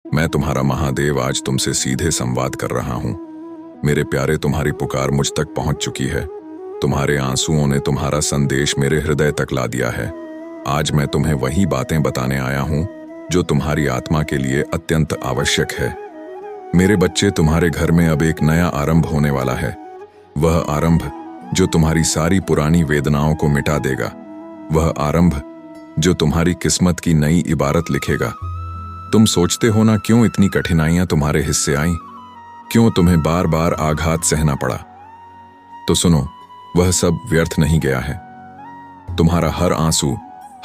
मैं तुम्हारा महादेव आज तुमसे सीधे संवाद कर रहा हूँ। मेरे प्यारे, तुम्हारी पुकार मुझ तक पहुँच चुकी है। तुम्हारे आंसुओं ने तुम्हारा संदेश मेरे हृदय तक ला दिया है। आज मैं तुम्हें वही बातें बताने आया हूँ जो तुम्हारी आत्मा के लिए अत्यंत आवश्यक है। मेरे बच्चे, तुम्हारे घर में अब एक नया आरंभ होने वाला है। वह आरंभ जो तुम्हारी सारी पुरानी वेदनाओं को मिटा देगा। वह आरंभ जो तुम्हारी किस्मत की नई इबारत लिखेगा। तुम सोचते हो ना, क्यों इतनी कठिनाइयां तुम्हारे हिस्से आईं? क्यों तुम्हें बार बार आघात सहना पड़ा? तो सुनो, वह सब व्यर्थ नहीं गया है। तुम्हारा हर आंसू,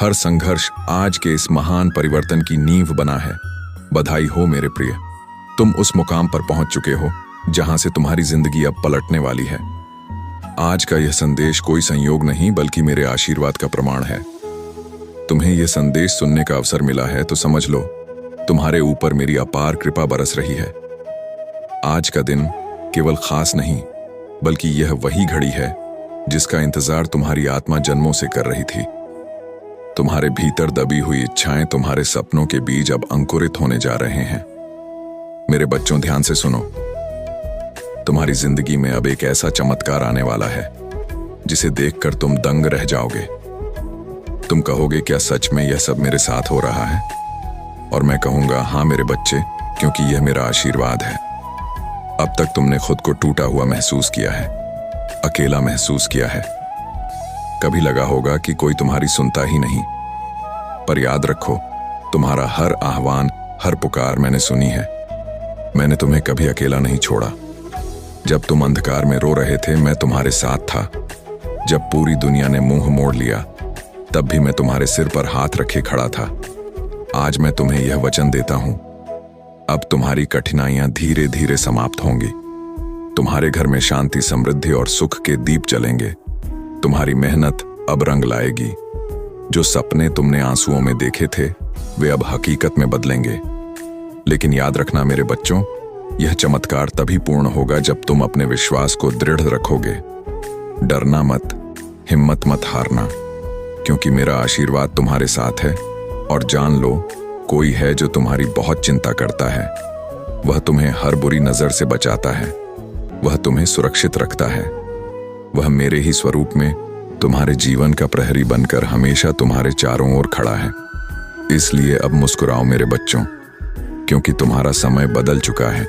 हर संघर्ष आज के इस महान परिवर्तन की नींव बना है। बधाई हो मेरे प्रिय, तुम उस मुकाम पर पहुंच चुके हो जहां से तुम्हारी जिंदगी अब पलटने वाली है। आज का यह संदेश कोई संयोग नहीं बल्कि मेरे आशीर्वाद का प्रमाण है। तुम्हें यह संदेश सुनने का अवसर मिला है तो समझ लो, तुम्हारे ऊपर मेरी अपार कृपा बरस रही है। आज का दिन केवल खास नहीं बल्कि यह वही घड़ी है जिसका इंतजार तुम्हारी आत्मा जन्मों से कर रही थी। तुम्हारे भीतर दबी हुई इच्छाएं तुम्हारे सपनों के बीज अब अंकुरित होने जा रहे हैं। मेरे बच्चों, ध्यान से सुनो। तुम्हारी जिंदगी में अब एक ऐसा चमत्कार आने वाला है जिसे देखकर तुम दंग रह जाओगे। तुम कहोगे, क्या सच में यह सब मेरे साथ हो रहा है? और मैं कहूंगा, हाँ मेरे बच्चे, क्योंकि यह मेरा आशीर्वाद है। अब तक तुमने खुद को टूटा हुआ महसूस किया है, अकेला महसूस किया है। कभी लगा होगा कि कोई तुम्हारी सुनता ही नहीं। पर याद रखो, तुम्हारा हर आह्वान, हर पुकार मैंने सुनी है। मैंने तुम्हें कभी अकेला नहीं छोड़ा। जब तुम अंधकार में रो रहे थे, मैं तुम्हारे साथ था। जब पूरी दुनिया ने मुंह मोड़ लिया, तब भी मैं तुम्हारे सिर पर हाथ रखे खड़ा था। आज मैं तुम्हें यह वचन देता हूं, अब तुम्हारी कठिनाइयां धीरे धीरे समाप्त होंगी। तुम्हारे घर में शांति, समृद्धि और सुख के दीप जलेंगे। तुम्हारी मेहनत अब रंग लाएगी। जो सपने तुमने आंसुओं में देखे थे, वे अब हकीकत में बदलेंगे। लेकिन याद रखना मेरे बच्चों, यह चमत्कार तभी पूर्ण होगा जब तुम अपने विश्वास को दृढ़ रखोगे। डरना मत, हिम्मत मत हारना, क्योंकि मेरा आशीर्वाद तुम्हारे साथ है। और जान लो, कोई है जो तुम्हारी बहुत चिंता करता है। वह तुम्हें हर बुरी नजर से बचाता है। वह तुम्हें सुरक्षित रखता है। वह मेरे ही स्वरूप में तुम्हारे जीवन का प्रहरी बनकर हमेशा तुम्हारे चारों ओर खड़ा है। इसलिए अब मुस्कुराओ मेरे बच्चों, क्योंकि तुम्हारा समय बदल चुका है।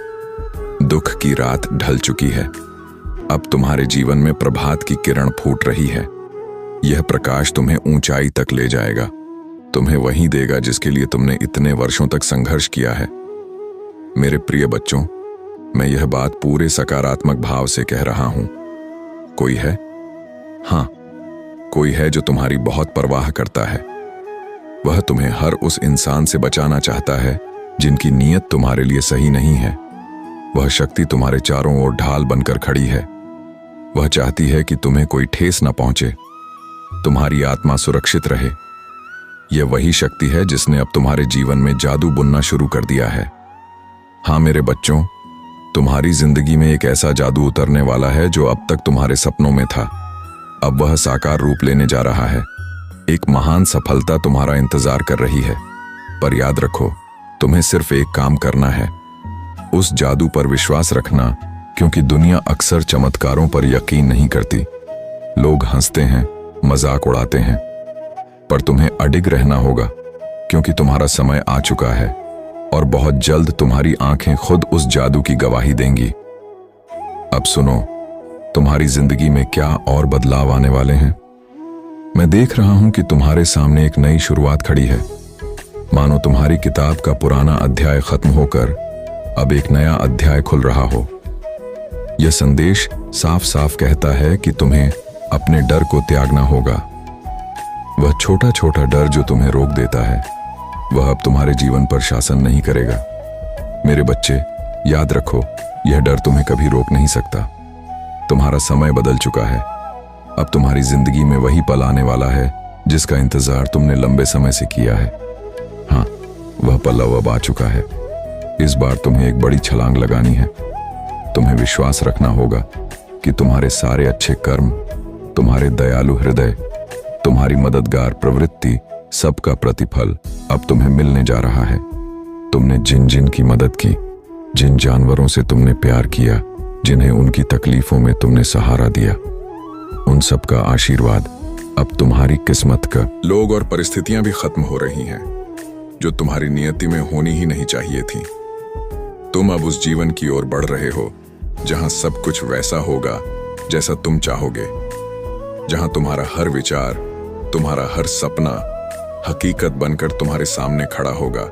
दुख की रात ढल चुकी है। अब तुम्हारे जीवन में प्रभात की किरण फूट रही है। यह प्रकाश तुम्हें ऊंचाई तक ले जाएगा, तुम्हें वहीं देगा जिसके लिए तुमने इतने वर्षों तक संघर्ष किया है। मेरे प्रिय बच्चों, मैं यह बात पूरे सकारात्मक भाव से कह रहा हूं। कोई है, हाँ, कोई है जो तुम्हारी बहुत परवाह करता है। वह तुम्हें हर उस इंसान से बचाना चाहता है जिनकी नीयत तुम्हारे लिए सही नहीं है। वह शक्ति तुम्हारे चारों ओर ढाल बनकर खड़ी है। वह चाहती है कि तुम्हें कोई ठेस न पहुंचे, तुम्हारी आत्मा सुरक्षित रहे। यह वही शक्ति है जिसने अब तुम्हारे जीवन में जादू बुनना शुरू कर दिया है। हाँ मेरे बच्चों, तुम्हारी जिंदगी में एक ऐसा जादू उतरने वाला है जो अब तक तुम्हारे सपनों में था। अब वह साकार रूप लेने जा रहा है। एक महान सफलता तुम्हारा इंतजार कर रही है। पर याद रखो, तुम्हें सिर्फ एक काम करना है, उस जादू पर विश्वास रखना, क्योंकि दुनिया अक्सर चमत्कारों पर यकीन नहीं करती। लोग हंसते हैं, मजाक उड़ाते हैं, पर तुम्हें अडिग रहना होगा, क्योंकि तुम्हारा समय आ चुका है और बहुत जल्द तुम्हारी आंखें खुद उस जादू की गवाही देंगी। अब सुनो, तुम्हारी जिंदगी में क्या और बदलाव आने वाले हैं। मैं देख रहा हूं कि तुम्हारे सामने एक नई शुरुआत खड़ी है। मानो तुम्हारी किताब का पुराना अध्याय खत्म होकर अब एक नया अध्याय खुल रहा हो। यह संदेश साफ साफ कहता है कि तुम्हें अपने डर को त्यागना होगा। वह छोटा छोटा डर जो तुम्हें रोक देता है, वह अब तुम्हारे जीवन पर शासन नहीं करेगा। मेरे बच्चे, याद रखो, यह डर तुम्हें कभी रोक नहीं सकता। तुम्हारा समय बदल चुका है। अब तुम्हारी जिंदगी में वही पल आने वाला है जिसका इंतजार तुमने लंबे समय से किया है। हाँ, वह पल अब आ चुका है। इस बार तुम्हें एक बड़ी छलांग लगानी है। तुम्हें विश्वास रखना होगा कि तुम्हारे सारे अच्छे कर्म, तुम्हारे दयालु हृदय, तुम्हारी मददगार प्रवृत्ति, सबका प्रतिफल अब तुम्हें मिलने जा रहा है। तुमने जिन जिन की मदद की, जिन जानवरों से तुमने प्यार किया, जिन्हें उनकी तकलीफों में तुमने सहारा दिया, उन सब का आशीर्वाद अब तुम्हारी किस्मत का। लोग और परिस्थितियां भी खत्म हो रही हैं जो तुम्हारी नियति में होनी ही नहीं चाहिए थी। तुम अब उस जीवन की ओर बढ़ रहे हो जहां सब कुछ वैसा होगा जैसा तुम चाहोगे, जहां तुम्हारा हर विचार, तुम्हारा हर सपना हकीकत बनकर तुम्हारे सामने खड़ा होगा।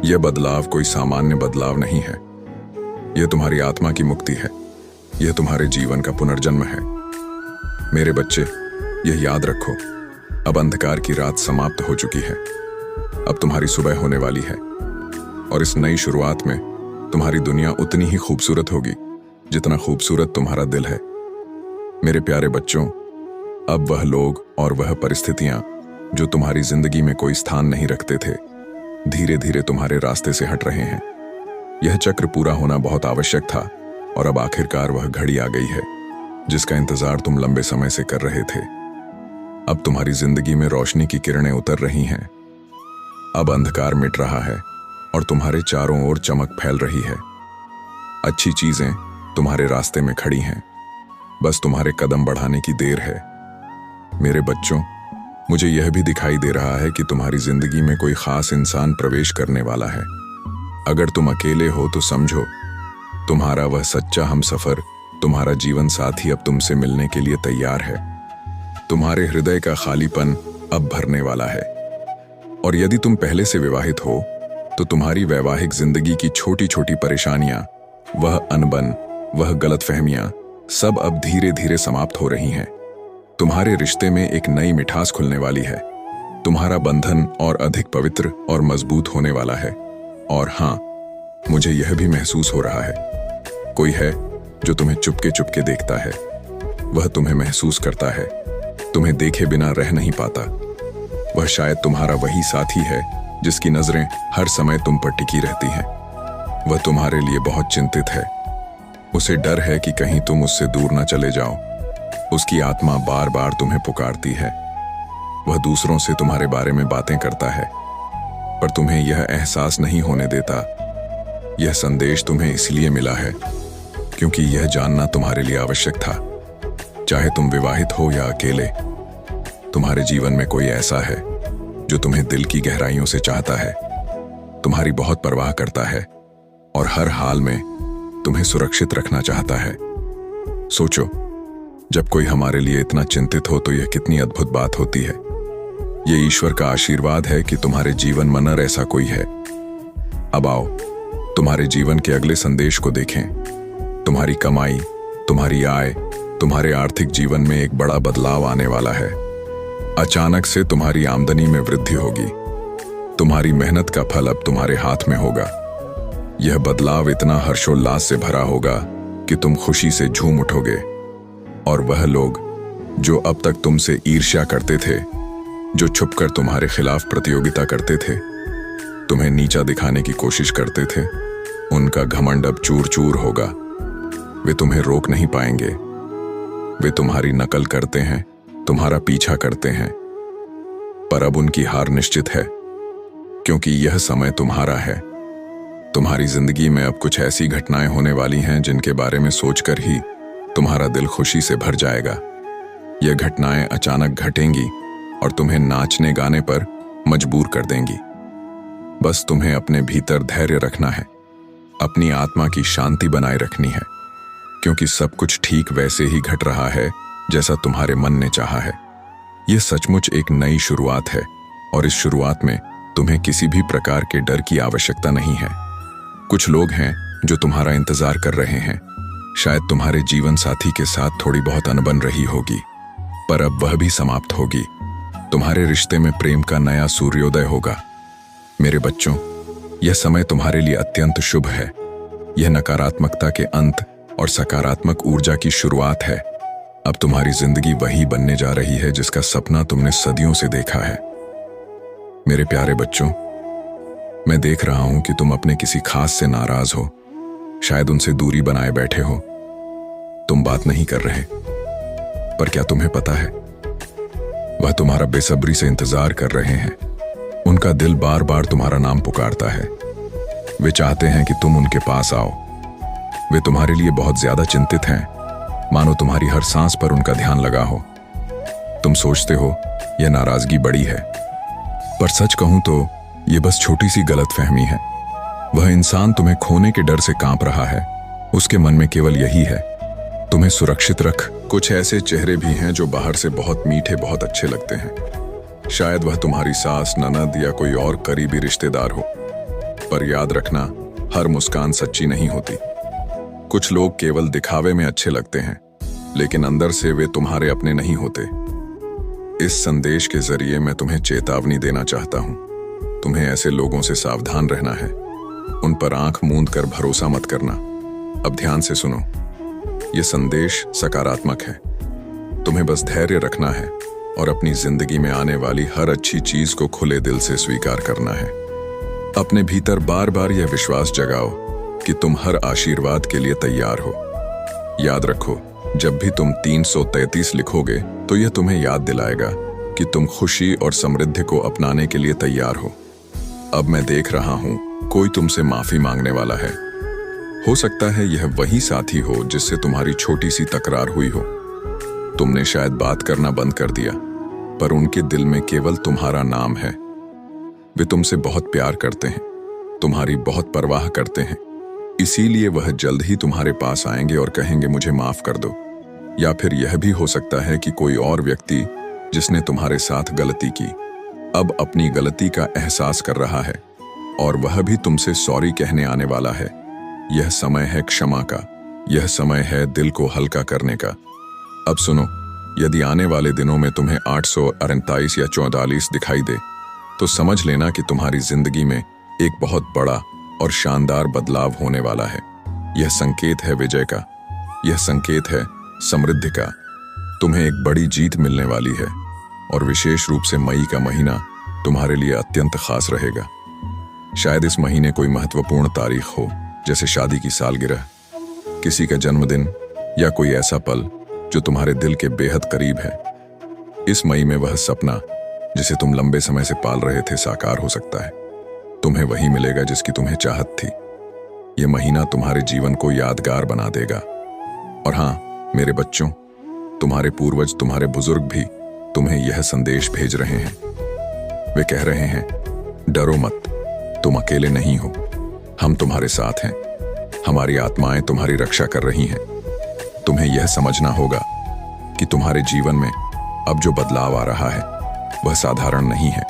यह बदलाव कोई सामान्य बदलाव नहीं है, यह तुम्हारी आत्मा की मुक्ति है, यह तुम्हारे जीवन का पुनर्जन्म है। मेरे बच्चे, यह याद रखो, अब अंधकार की रात समाप्त हो चुकी है, अब तुम्हारी सुबह होने वाली है, और इस नई शुरुआत में तुम्हारी दुनिया उतनी ही खूबसूरत होगी जितना खूबसूरत तुम्हारा दिल है। मेरे प्यारे बच्चों, अब वह लोग और वह परिस्थितियां जो तुम्हारी जिंदगी में कोई स्थान नहीं रखते थे, धीरे धीरे तुम्हारे रास्ते से हट रहे हैं। यह चक्र पूरा होना बहुत आवश्यक था, और अब आखिरकार वह घड़ी आ गई है जिसका इंतजार तुम लंबे समय से कर रहे थे। अब तुम्हारी जिंदगी में रोशनी की किरणें उतर रही हैं, अब अंधकार मिट रहा है और तुम्हारे चारों ओर चमक फैल रही है। अच्छी चीजें तुम्हारे रास्ते में खड़ी हैं, बस तुम्हारे कदम बढ़ाने की देर है। मेरे बच्चों, मुझे यह भी दिखाई दे रहा है कि तुम्हारी जिंदगी में कोई खास इंसान प्रवेश करने वाला है। अगर तुम अकेले हो तो समझो, तुम्हारा वह सच्चा हमसफर, तुम्हारा जीवन साथी अब तुमसे मिलने के लिए तैयार है। तुम्हारे हृदय का खालीपन अब भरने वाला है। और यदि तुम पहले से विवाहित हो तो तुम्हारी वैवाहिक जिंदगी की छोटी छोटी परेशानियां, वह अनबन, वह गलतफहमियां सब अब धीरे धीरे समाप्त हो रही हैं। तुम्हारे रिश्ते में एक नई मिठास खुलने वाली है। तुम्हारा बंधन और अधिक पवित्र और मजबूत होने वाला है। और हाँ, मुझे यह भी महसूस हो रहा है, कोई है जो तुम्हें चुपके चुपके देखता है। वह तुम्हें महसूस करता है, तुम्हें देखे बिना रह नहीं पाता। वह शायद तुम्हारा वही साथी है जिसकी नजरें हर समय तुम पर टिकी रहती हैं। वह तुम्हारे लिए बहुत चिंतित है। उसे डर है कि कहीं तुम उससे दूर न चले जाओ। उसकी आत्मा बार बार तुम्हें पुकारती है। वह दूसरों से तुम्हारे बारे में बातें करता है, पर तुम्हें यह एहसास नहीं होने देता। यह संदेश तुम्हें इसलिए मिला है क्योंकि यह जानना तुम्हारे लिए आवश्यक था। चाहे तुम विवाहित हो या अकेले, तुम्हारे जीवन में कोई ऐसा है जो तुम्हें दिल की गहराइयों से चाहता है, तुम्हारी बहुत परवाह करता है और हर हाल में तुम्हें सुरक्षित रखना चाहता है। सोचो, जब कोई हमारे लिए इतना चिंतित हो तो यह कितनी अद्भुत बात होती है। यह ईश्वर का आशीर्वाद है कि तुम्हारे जीवन में ऐसा कोई है। अब आओ, तुम्हारे जीवन के अगले संदेश को देखें। तुम्हारी कमाई, तुम्हारी आय, तुम्हारे आर्थिक जीवन में एक बड़ा बदलाव आने वाला है। अचानक से तुम्हारी आमदनी में वृद्धि होगी। तुम्हारी मेहनत का फल अब तुम्हारे हाथ में होगा। यह बदलाव इतना हर्षोल्लास से भरा होगा कि तुम खुशी से झूम उठोगे। और वह लोग जो अब तक तुमसे ईर्ष्या करते थे, जो छुपकर तुम्हारे खिलाफ प्रतियोगिता करते थे, तुम्हें नीचा दिखाने की कोशिश करते थे, उनका घमंड अब चूर चूर होगा। वे तुम्हें रोक नहीं पाएंगे। वे तुम्हारी नकल करते हैं, तुम्हारा पीछा करते हैं, पर अब उनकी हार निश्चित है, क्योंकि यह समय तुम्हारा है। तुम्हारी जिंदगी में अब कुछ ऐसी घटनाएं होने वाली हैं जिनके बारे में सोचकर ही तुम्हारा दिल खुशी से भर जाएगा। यह घटनाएं अचानक घटेंगी और तुम्हें नाचने गाने पर मजबूर कर देंगी। बस तुम्हें अपने भीतर धैर्य रखना है, अपनी आत्मा की शांति बनाए रखनी है, क्योंकि सब कुछ ठीक वैसे ही घट रहा है जैसा तुम्हारे मन ने चाहा है। यह सचमुच एक नई शुरुआत है, और इस शुरुआत में तुम्हें किसी भी प्रकार के डर की आवश्यकता नहीं है। कुछ लोग हैं जो तुम्हारा इंतजार कर रहे हैं। शायद तुम्हारे जीवन साथी के साथ थोड़ी बहुत अनबन रही होगी, पर अब वह भी समाप्त होगी। तुम्हारे रिश्ते में प्रेम का नया सूर्योदय होगा। मेरे बच्चों, यह समय तुम्हारे लिए अत्यंत शुभ है। यह नकारात्मकता के अंत और सकारात्मक ऊर्जा की शुरुआत है। अब तुम्हारी जिंदगी वही बनने जा रही है जिसका सपना तुमने सदियों से देखा है। मेरे प्यारे बच्चों, मैं देख रहा हूं कि तुम अपने किसी खास से नाराज हो। शायद उनसे दूरी बनाए बैठे हो। तुम बात नहीं कर रहे, पर क्या तुम्हें पता है, वह तुम्हारा बेसब्री से इंतजार कर रहे हैं। उनका दिल बार बार तुम्हारा नाम पुकारता है, वे चाहते हैं कि तुम उनके पास आओ। वे तुम्हारे लिए बहुत ज्यादा चिंतित हैं, मानो तुम्हारी हर सांस पर उनका ध्यान लगा हो। तुम सोचते हो यह नाराजगी बड़ी है, पर सच कहूं तो यह बस छोटी सी गलतफहमी है। वह इंसान तुम्हें खोने के डर से कांप रहा है। उसके मन में केवल यही है, तुम्हें सुरक्षित रख। कुछ ऐसे चेहरे भी हैं जो बाहर से बहुत मीठे, बहुत अच्छे लगते हैं। शायद वह तुम्हारी सास, ननद या कोई और करीबी रिश्तेदार हो, पर याद रखना, हर मुस्कान सच्ची नहीं होती। कुछ लोग केवल दिखावे में अच्छे लगते हैं, लेकिन अंदर से वे तुम्हारे अपने नहीं होते। इस संदेश के जरिए मैं तुम्हें चेतावनी देना चाहता हूं। तुम्हें ऐसे लोगों से सावधान रहना है। उन पर आंख मूंद कर भरोसा मत करना। अब ध्यान से सुनो, यह संदेश सकारात्मक है। तुम्हें बस धैर्य रखना है और अपनी जिंदगी में आने वाली हर अच्छी चीज को खुले दिल से स्वीकार करना है। अपने भीतर बार बार यह विश्वास जगाओ कि तुम हर आशीर्वाद के लिए तैयार हो। याद रखो, जब भी तुम 333 लिखोगे तो यह तुम्हें याद दिलाएगा कि तुम खुशी और समृद्धि को अपनाने के लिए तैयार हो। अब मैं देख रहा हूं, कोई तुमसे माफी मांगने वाला है। हो सकता है यह वही साथी हो जिससे तुम्हारी छोटी सी तकरार हुई हो। तुमने शायद बात करना बंद कर दिया, पर उनके दिल में केवल तुम्हारा नाम है। वे तुमसे बहुत प्यार करते हैं, तुम्हारी बहुत परवाह करते हैं। इसीलिए वह जल्द ही तुम्हारे पास आएंगे और कहेंगे मुझे माफ कर दो। या फिर यह भी हो सकता है कि कोई और व्यक्ति जिसने तुम्हारे साथ गलती की, अब अपनी गलती का एहसास कर रहा है और वह भी तुमसे सॉरी कहने आने वाला है। यह समय है क्षमा का, यह समय है दिल को हल्का करने का। अब सुनो, यदि आने वाले दिनों में तुम्हें 848 या 44 दिखाई दे, तो समझ लेना कि तुम्हारी जिंदगी में एक बहुत बड़ा और शानदार बदलाव होने वाला है। यह संकेत है विजय का, यह संकेत है समृद्धि का। तुम्हें एक बड़ी जीत मिलने वाली है और विशेष रूप से मई का महीना तुम्हारे लिए अत्यंत खास रहेगा। शायद इस महीने कोई महत्वपूर्ण तारीख हो, जैसे शादी की सालगिरह, किसी का जन्मदिन या कोई ऐसा पल जो तुम्हारे दिल के बेहद करीब है। इस मई में वह सपना जिसे तुम लंबे समय से पाल रहे थे साकार हो सकता है। तुम्हें वही मिलेगा जिसकी तुम्हें चाहत थी। यह महीना तुम्हारे जीवन को यादगार बना देगा। और हाँ मेरे बच्चों, तुम्हारे पूर्वज, तुम्हारे बुजुर्ग भी तुम्हें यह संदेश भेज रहे हैं। वे कह रहे हैं, डरो मत, तुम अकेले नहीं हो, हम तुम्हारे साथ हैं। हमारी आत्माएं तुम्हारी रक्षा कर रही हैं। तुम्हें यह समझना होगा कि तुम्हारे जीवन में अब जो बदलाव आ रहा है वह साधारण नहीं है।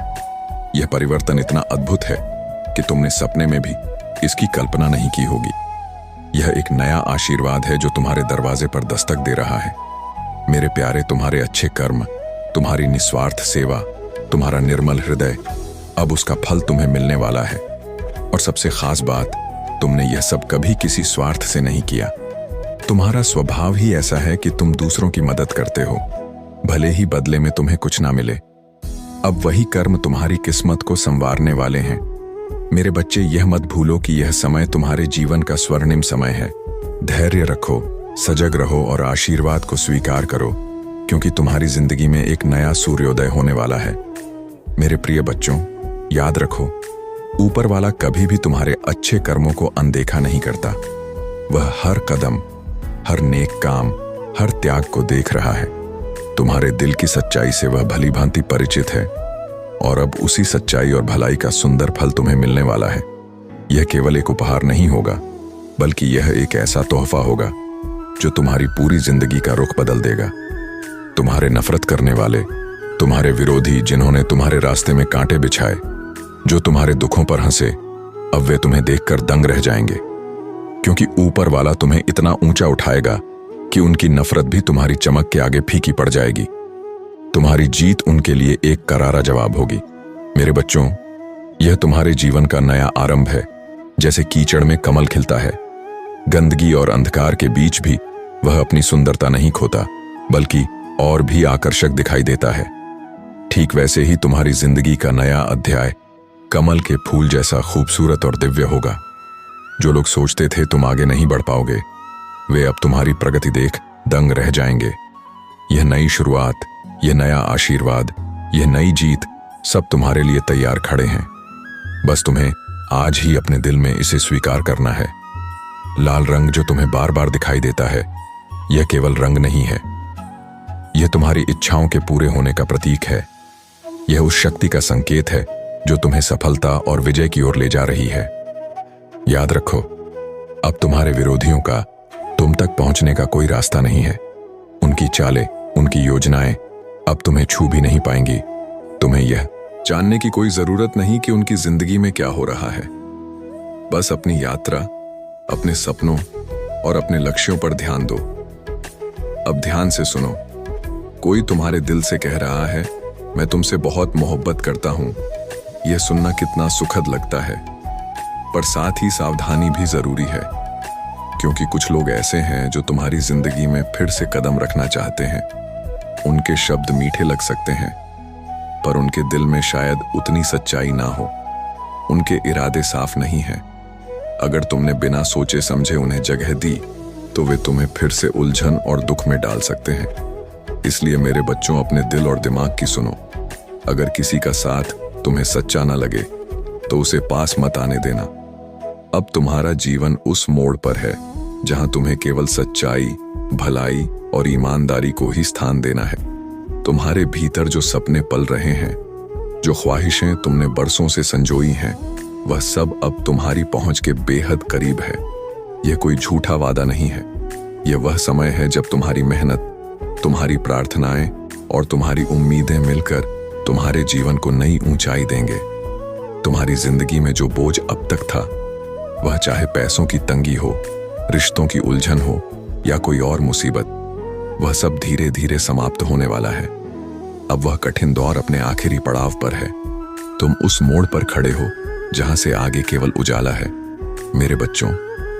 यह परिवर्तन इतना अद्भुत है कि तुमने सपने में भी इसकी कल्पना नहीं की होगी। यह एक नया आशीर्वाद है जो तुम्हारे दरवाजे पर दस्तक दे रहा है। मेरे प्यारे, तुम्हारे अच्छे कर्म, तुम्हारी निस्वार्थ सेवा, तुम्हारा निर्मल हृदय, अब उसका फल तुम्हें मिलने वाला है। और सबसे खास बात, तुमने यह सब कभी किसी स्वार्थ से नहीं किया। तुम्हारा स्वभाव ही ऐसा है कि तुम दूसरों की मदद करते हो, भले ही बदले में तुम्हें कुछ ना मिले। अब वही कर्म तुम्हारी किस्मत को संवारने वाले हैं। मेरे बच्चे, यह मत भूलो कि यह समय तुम्हारे जीवन का स्वर्णिम समय है। धैर्य रखो, सजग रहो और आशीर्वाद को स्वीकार करो, क्योंकि तुम्हारी जिंदगी में एक नया सूर्योदय होने वाला है। मेरे प्रिय बच्चों, याद रखो, ऊपर वाला कभी भी तुम्हारे अच्छे कर्मों को अनदेखा नहीं करता। वह हर कदम, हर नेक काम, हर त्याग को देख रहा है। तुम्हारे दिल की सच्चाई से वह भली भांति परिचित है और अब उसी सच्चाई और भलाई का सुंदर फल तुम्हें मिलने वाला है। यह केवल एक उपहार नहीं होगा, बल्कि यह एक ऐसा तोहफा होगा जो तुम्हारी पूरी जिंदगी का रुख बदल देगा। तुम्हारे नफरत करने वाले, तुम्हारे विरोधी, जिन्होंने तुम्हारे रास्ते में कांटे बिछाए, जो तुम्हारे दुखों पर हंसे, अब वे तुम्हें देखकर दंग रह जाएंगे, क्योंकि ऊपर वाला तुम्हें इतना ऊंचा उठाएगा कि उनकी नफरत भी तुम्हारी चमक के आगे फीकी पड़ जाएगी। तुम्हारी जीत उनके लिए एक करारा जवाब होगी। मेरे बच्चों, यह तुम्हारे जीवन का नया आरंभ है। जैसे कीचड़ में कमल खिलता है, गंदगी और अंधकार के बीच भी वह अपनी सुंदरता नहीं खोता, बल्कि और भी आकर्षक दिखाई देता है। ठीक वैसे ही तुम्हारी जिंदगी का नया अध्याय कमल के फूल जैसा खूबसूरत और दिव्य होगा। जो लोग सोचते थे तुम आगे नहीं बढ़ पाओगे, वे अब तुम्हारी प्रगति देख दंग रह जाएंगे। यह नई शुरुआत, यह नया आशीर्वाद, यह नई जीत सब तुम्हारे लिए तैयार खड़े हैं। बस तुम्हें आज ही अपने दिल में इसे स्वीकार करना है। लाल रंग जो तुम्हें बार बार दिखाई देता है, यह केवल रंग नहीं है, यह तुम्हारी इच्छाओं के पूरे होने का प्रतीक है। यह उस शक्ति का संकेत है जो तुम्हें सफलता और विजय की ओर ले जा रही है। याद रखो, अब तुम्हारे विरोधियों का तुम तक पहुंचने का कोई रास्ता नहीं है। उनकी चालें, उनकी योजनाएं अब तुम्हें छू भी नहीं पाएंगी। तुम्हें यह जानने की कोई जरूरत नहीं कि उनकी जिंदगी में क्या हो रहा है। बस अपनी यात्रा, अपने सपनों और अपने लक्ष्यों पर ध्यान दो। अब ध्यान से सुनो। कोई तुम्हारे दिल से कह रहा है, मैं तुमसे बहुत मोहब्बत करता हूं। यह सुनना कितना सुखद लगता है, पर साथ ही सावधानी भी जरूरी है, क्योंकि कुछ लोग ऐसे हैं जो तुम्हारी जिंदगी में फिर से कदम रखना चाहते हैं। उनके शब्द मीठे लग सकते हैं, पर उनके दिल में शायद उतनी सच्चाई ना हो। उनके इरादे साफ नहीं हैं। अगर तुमने बिना सोचे समझे उन्हें जगह दी, तो वे तुम्हें फिर से उलझन और दुख में डाल सकते हैं। इसलिए मेरे बच्चों, अपने दिल और दिमाग की सुनो। अगर किसी का साथ तुम्हें सच्चा ना लगे, तो उसे पास मत आने देना। अब तुम्हारा जीवन उस मोड़ पर है जहां तुम्हें केवल सच्चाई, भलाई और ईमानदारी को ही स्थान देना है। तुम्हारे भीतर जो सपने पल रहे हैं, जो ख्वाहिशें तुमने बरसों से संजोई हैं, वह सब अब तुम्हारी पहुंच के बेहद करीब है। यह कोई झूठा वादा नहीं है। यह वह समय है जब तुम्हारी मेहनत, तुम्हारी प्रार्थनाएं और तुम्हारी उम्मीदें मिलकर तुम्हारे जीवन को नई ऊंचाई देंगे। तुम्हारी जिंदगी में जो बोझ अब तक था, वह चाहे पैसों की तंगी हो, रिश्तों की उलझन हो या कोई और मुसीबत, वह सब धीरे धीरे समाप्त होने वाला है। अब वह कठिन दौर अपने आखिरी पड़ाव पर है। तुम उस मोड़ पर खड़े हो जहां से आगे केवल उजाला है। मेरे बच्चों,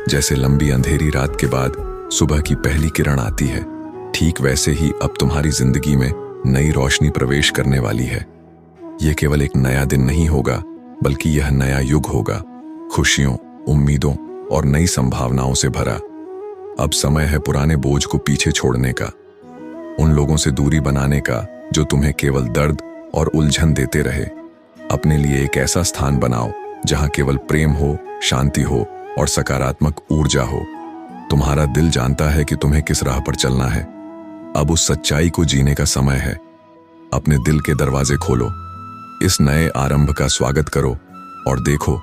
जैसे लंबी अंधेरी रात के बाद सुबह की पहली किरण आती है, ठीक वैसे ही अब तुम्हारी जिंदगी में नई रोशनी प्रवेश करने वाली है। यह केवल एक नया दिन नहीं होगा, बल्कि यह नया युग होगा, खुशियों, उम्मीदों और नई संभावनाओं से भरा। अब समय है पुराने बोझ को पीछे छोड़ने का, उन लोगों से दूरी बनाने का जो तुम्हें केवल दर्द और उलझन देते रहे। अपने लिए एक ऐसा स्थान बनाओ जहां केवल प्रेम हो, शांति हो और सकारात्मक ऊर्जा हो। तुम्हारा दिल जानता है कि तुम्हें किस राह पर चलना है। अब उस सच्चाई को जीने का समय है। अपने दिल के दरवाजे खोलो, इस नए आरंभ का स्वागत करो और देखो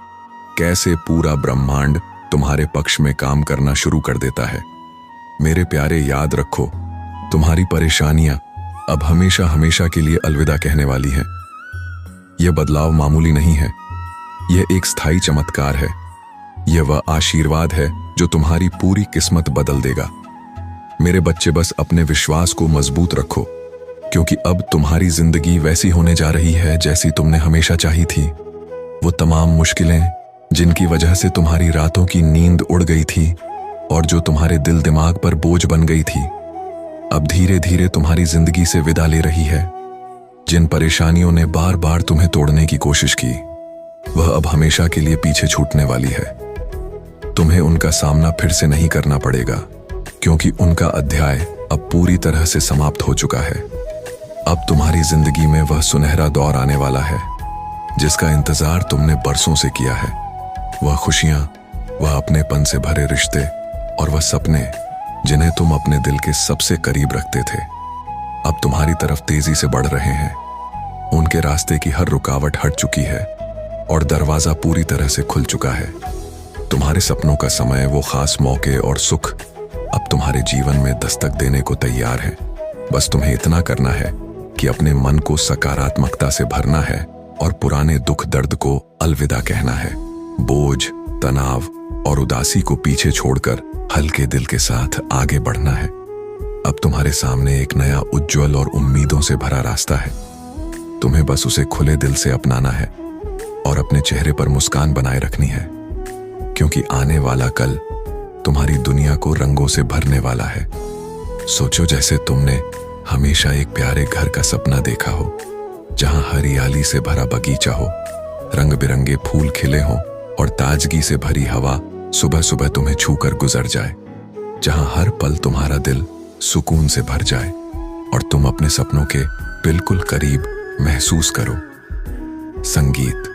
कैसे पूरा ब्रह्मांड तुम्हारे पक्ष में काम करना शुरू कर देता है। मेरे प्यारे, याद रखो, तुम्हारी परेशानियां अब हमेशा हमेशा के लिए अलविदा कहने वाली हैं। यह बदलाव मामूली नहीं है, यह एक स्थायी चमत्कार है। यह वह आशीर्वाद है जो तुम्हारी पूरी किस्मत बदल देगा। मेरे बच्चे, बस अपने विश्वास को मजबूत रखो, क्योंकि अब तुम्हारी जिंदगी वैसी होने जा रही है जैसी तुमने हमेशा चाही थी। वो तमाम मुश्किलें जिनकी वजह से तुम्हारी रातों की नींद उड़ गई थी और जो तुम्हारे दिल दिमाग पर बोझ बन गई थी, अब धीरे धीरे तुम्हारी जिंदगी से विदा ले रही है। जिन परेशानियों ने बार बार तुम्हें तोड़ने की कोशिश की, वह अब हमेशा के लिए पीछे छूटने वाली है। तुम्हें उनका सामना फिर से नहीं करना पड़ेगा, क्योंकि उनका अध्याय अब पूरी तरह से समाप्त हो चुका है। अब तुम्हारी जिंदगी में वह सुनहरा दौर आने वाला है जिसका इंतजार तुमने बरसों से किया है। वह खुशियां, वह अपनेपन से भरे रिश्ते और वह सपने जिन्हें तुम अपने दिल के सबसे करीब रखते थे, अब तुम्हारी तरफ तेजी से बढ़ रहे हैं। उनके रास्ते की हर रुकावट हट चुकी है और दरवाजा पूरी तरह से खुल चुका है। तुम्हारे सपनों का समय, वो खास मौके और सुख अब तुम्हारे जीवन में दस्तक देने को तैयार है। बस तुम्हें इतना करना है कि अपने मन को सकारात्मकता से भरना है और पुराने दुख दर्द को अलविदा कहना है। बोझ, तनाव और उदासी को पीछे छोड़कर हल्के दिल के साथ आगे बढ़ना है। अब तुम्हारे सामने एक नया उज्जवल और उम्मीदों से भरा रास्ता है। तुम्हें बस उसे खुले दिल से अपनाना है और अपने चेहरे पर मुस्कान बनाए रखनी है, क्योंकि आने वाला कल तुम्हारी दुनिया को रंगों से भरने वाला है। सोचो जैसे तुमने हमेशा एक प्यारे घर का सपना देखा हो, जहां हरियाली से भरा बगीचा हो, रंग बिरंगे फूल खिले हों और ताजगी से भरी हवा सुबह सुबह तुम्हें छूकर गुजर जाए, जहां हर पल तुम्हारा दिल सुकून से भर जाए और तुम अपने सपनों के बिल्कुल करीब महसूस करो। संगीत।